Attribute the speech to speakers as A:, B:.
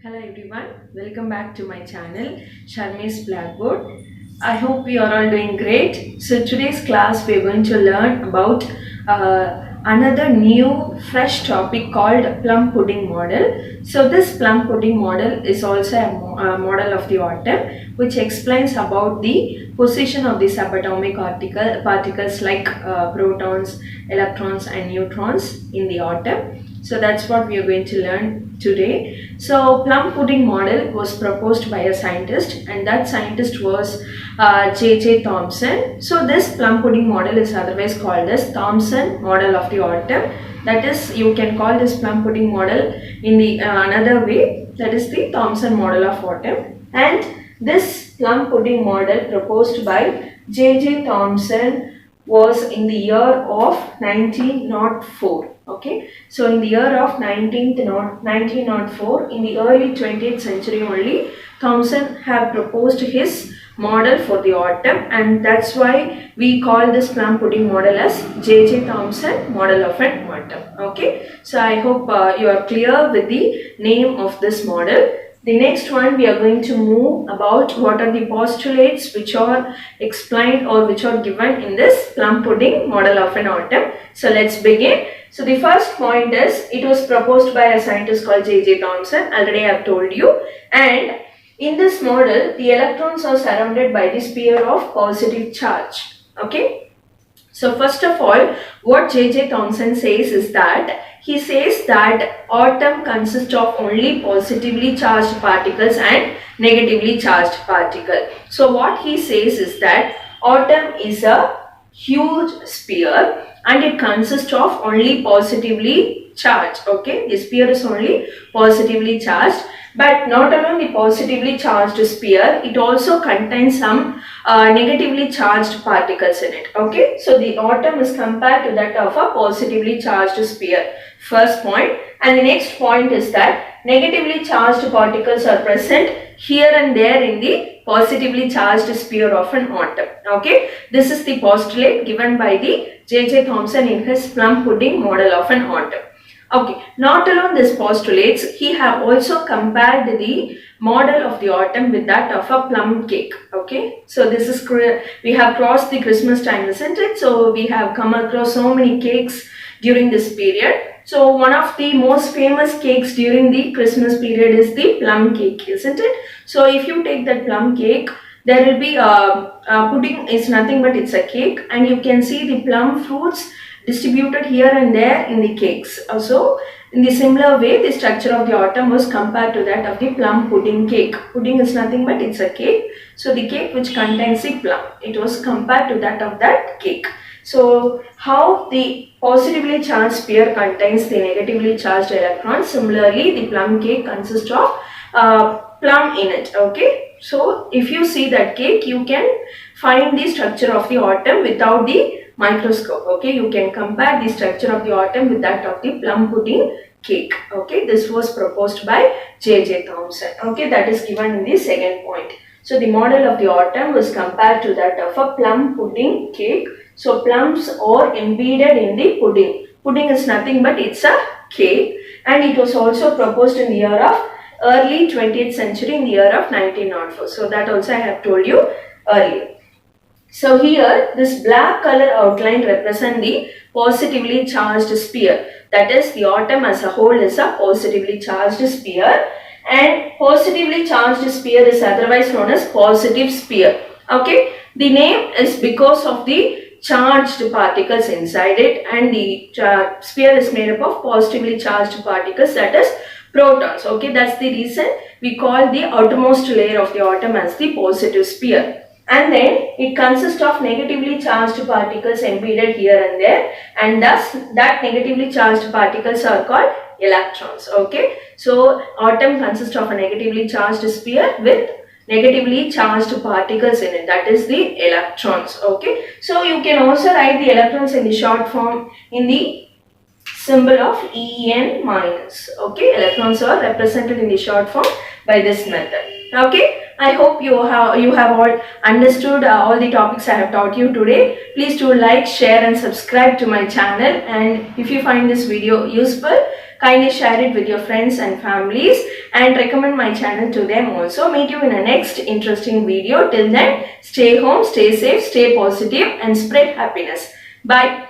A: Hello everyone, welcome back to my channel Sharmi's Blackboard. I hope you are all doing great. So today's class we are going to learn about another new fresh topic called plum pudding model. So this plum pudding model is also a model of the atom which explains about the position of the subatomic particles like protons, electrons and neutrons in the atom. So that's what we are going to learn today. So plum pudding model was proposed by a scientist, and that scientist was J.J. Thomson. So this plum pudding model is otherwise called as Thomson model of the atom. That is, you can call this plum pudding model in the another way, that is the Thomson model of atom. And this plum pudding model proposed by J.J. Thomson was in the year of 1904. Okay, so in the year of 1904, in the early 20th century only, Thomson have proposed his model for the atom, and that's why we call this plum pudding model as J.J. Thomson model of an atom. Okay, so I hope you are clear with the name of this model. The next one we are going to move about what are the postulates which are explained or which are given in this plum pudding model of an atom. So let's begin. So the first point is it was proposed by a scientist called J.J. Thomson. Already I have told you. And in this model, the electrons are surrounded by the sphere of positive charge. Okay. So first of all, what J.J. Thomson says is that he says that atom consists of only positively charged particles and negatively charged particle. So what he says is that atom is a huge sphere and it consists of only positively charged. Okay, the sphere is only positively charged, but not only the positively charged sphere, it also contains some negatively charged particles in it. Okay, so the atom is compared to that of a positively charged sphere. First point. And the next point is that negatively charged particles are present here and there in the positively charged sphere of an atom. Okay, this is the postulate given by the J.J. Thomson in his plum pudding model of an atom. Okay, not alone this postulates, he have also compared the model of the atom with that of a plum cake. Okay, so this is, we have crossed the Christmas time, isn't it? So we have come across so many cakes during this period. So one of the most famous cakes during the Christmas period is the plum cake, isn't it? So if you take that plum cake, there will be pudding is nothing but it's a cake, and you can see the plum fruits distributed here and there in the cakes. Also, in the similar way, the structure of the atom was compared to that of the plum pudding cake. Pudding is nothing but it's a cake. So the cake which contains the plum, it was compared to that of that cake. So how the positively charged sphere contains the negatively charged electrons, similarly the plum cake consists of plum in it. Okay, so if you see that cake, you can find the structure of the atom without the microscope. Okay, you can compare the structure of the atom with that of the plum pudding cake. Okay, this was proposed by J.J. Thomson. Okay, that is given in the second point. So the model of the atom was compared to that of a plum pudding cake. So plums are embedded in the pudding. Pudding is nothing but it's a cake, and it was also proposed in the year of early 20th century, in the year of 1904. So that also I have told you earlier. So here this black color outline represent the positively charged sphere. That is, the atom as a whole is a positively charged sphere, and positively charged sphere is otherwise known as positive sphere. Okay, the name is because of the charged particles inside it, and the sphere is made up of positively charged particles, that is protons. Okay, that's the reason we call the outermost layer of the atom as the positive sphere. And then it consists of negatively charged particles embedded here and there, and thus that negatively charged particles are called electrons. Okay, so atom consists of a negatively charged sphere with negatively charged particles in it, that is the electrons. Okay, so you can also write the electrons in the short form in the symbol of En minus. Okay, electrons are represented in the short form by this method. Okay, I hope you have all understood all the topics I have taught you today. Please do like, share and subscribe to my channel, and if you find this video useful, Kindly share it with your friends and families and recommend my channel to them also. Meet you in a next interesting video. Till then, stay home, stay safe, stay positive and spread happiness. Bye.